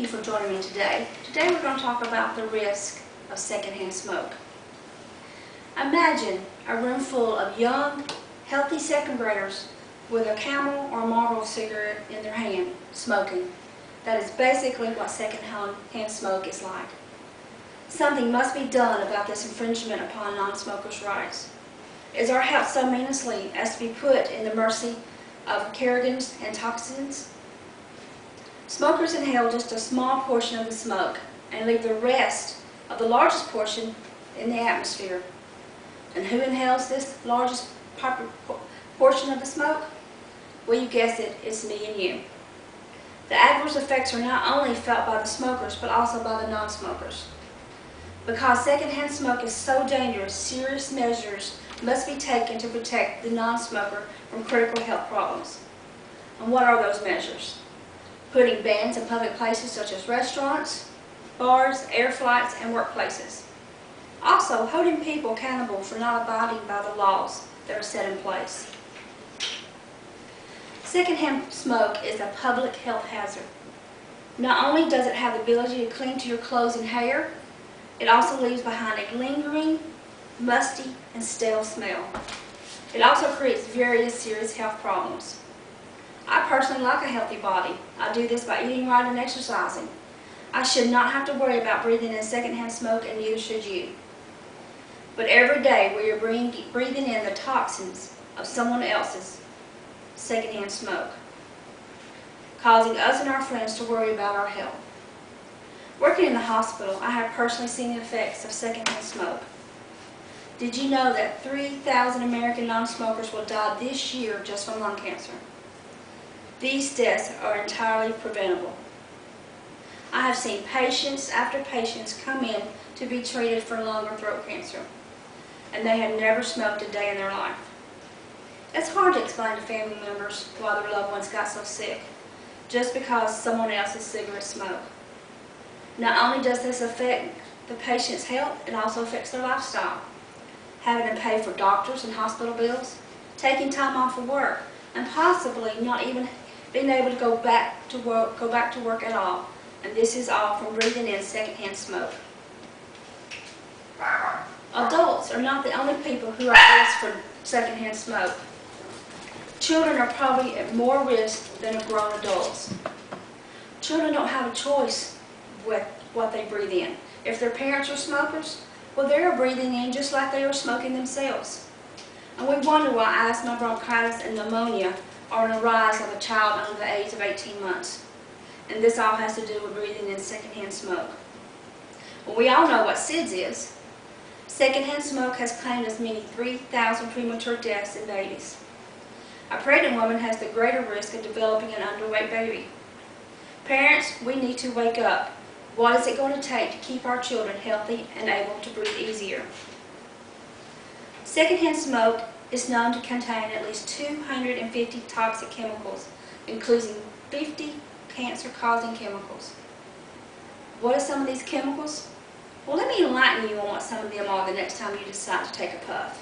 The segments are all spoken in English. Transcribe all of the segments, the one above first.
you for joining me today. Today we're going to talk about the risk of secondhand smoke. Imagine a room full of young, healthy second graders with a Camel or Marlboro cigarette in their hand, smoking. That is basically what secondhand smoke is like. Something must be done about this infringement upon non-smokers' rights. Is our health so meaningless as to be put in the mercy of carcinogens and toxins? Smokers inhale just a small portion of the smoke and leave the rest of the largest portion in the atmosphere. And who inhales this largest portion of the smoke? Well, you guessed it, it's me and you. The adverse effects are not only felt by the smokers, but also by the non-smokers. Because secondhand smoke is so dangerous, serious measures must be taken to protect the non-smoker from critical health problems. And what are those measures? Putting bans in public places such as restaurants, bars, air flights, and workplaces. Also, holding people accountable for not abiding by the laws that are set in place. Secondhand smoke is a public health hazard. Not only does it have the ability to cling to your clothes and hair, it also leaves behind a lingering, musty, and stale smell. It also creates various serious health problems. I personally like a healthy body. I do this by eating right and exercising. I should not have to worry about breathing in secondhand smoke, and neither should you. But every day we are breathing in the toxins of someone else's secondhand smoke, causing us and our friends to worry about our health. Working in the hospital, I have personally seen the effects of secondhand smoke. Did you know that 3,000 American non-smokers will die this year just from lung cancer? These deaths are entirely preventable. I have seen patients after patients come in to be treated for lung or throat cancer, and they had never smoked a day in their life. It's hard to explain to family members why their loved ones got so sick, just because someone else's cigarette smoke. Not only does this affect the patient's health, it also affects their lifestyle. Having to pay for doctors and hospital bills, taking time off of work, and possibly not even being able to go back to work at all. And this is all from breathing in secondhand smoke. Adults are not the only people who are at risk for secondhand smoke. Children are probably at more risk than grown adults. Children don't have a choice with what they breathe in. If their parents are smokers, well, they're breathing in just like they are smoking themselves. And we wonder why asthma, bronchitis, and pneumonia are on the rise of a child under the age of 18 months. And this all has to do with breathing in secondhand smoke. Well, we all know what SIDS is. Secondhand smoke has claimed as many 3,000 premature deaths in babies. A pregnant woman has the greater risk of developing an underweight baby. Parents, we need to wake up. What is it going to take to keep our children healthy and able to breathe easier? Secondhand smoke is known to contain at least 250 toxic chemicals, including 50 cancer-causing chemicals. What are some of these chemicals? Well, let me enlighten you on what some of them are the next time you decide to take a puff.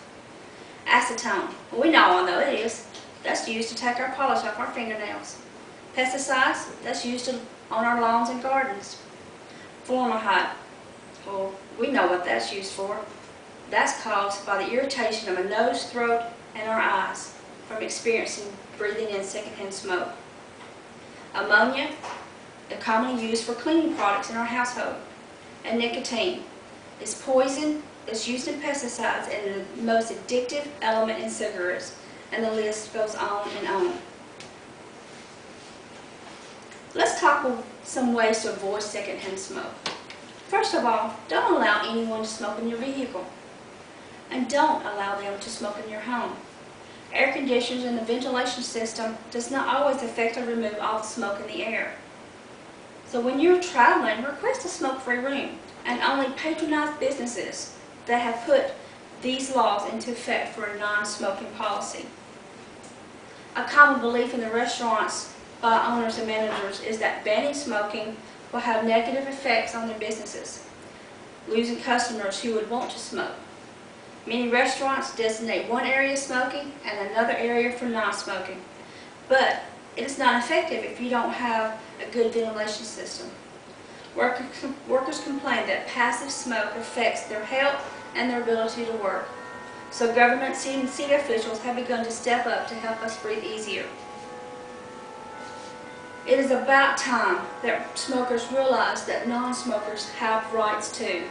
Acetone. Well, we all know it is. That's used to take our polish off our fingernails. Pesticides. That's used on our lawns and gardens. Formaldehyde. Well, we know what that's used for. That's caused by the irritation of a nose, throat, and our eyes from experiencing breathing in secondhand smoke. Ammonia is commonly used for cleaning products in our household. And nicotine is poison that's used in pesticides and the most addictive element in cigarettes. And the list goes on and on. Let's tackle some ways to avoid secondhand smoke. First of all, don't allow anyone to smoke in your vehicle. And don't allow them to smoke in your home. Air conditioners and the ventilation system does not always affect or remove all the smoke in the air. So when you're traveling, request a smoke-free room and only patronize businesses that have put these laws into effect for a non-smoking policy. A common belief in the restaurants by owners and managers is that banning smoking will have negative effects on their businesses, losing customers who would want to smoke. Many restaurants designate one area smoking and another area for non-smoking, but it is not effective if you don't have a good ventilation system. Workers complain that passive smoke affects their health and their ability to work. So government and city officials have begun to step up to help us breathe easier. It is about time that smokers realize that non-smokers have rights too.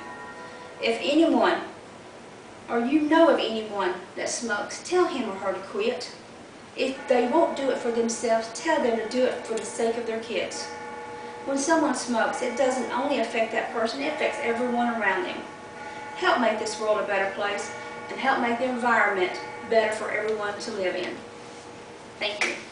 If anyone, or you know of anyone that smokes, tell him or her to quit. If they won't do it for themselves, tell them to do it for the sake of their kids. When someone smokes, it doesn't only affect that person, it affects everyone around them. Help make this world a better place and help make the environment better for everyone to live in. Thank you.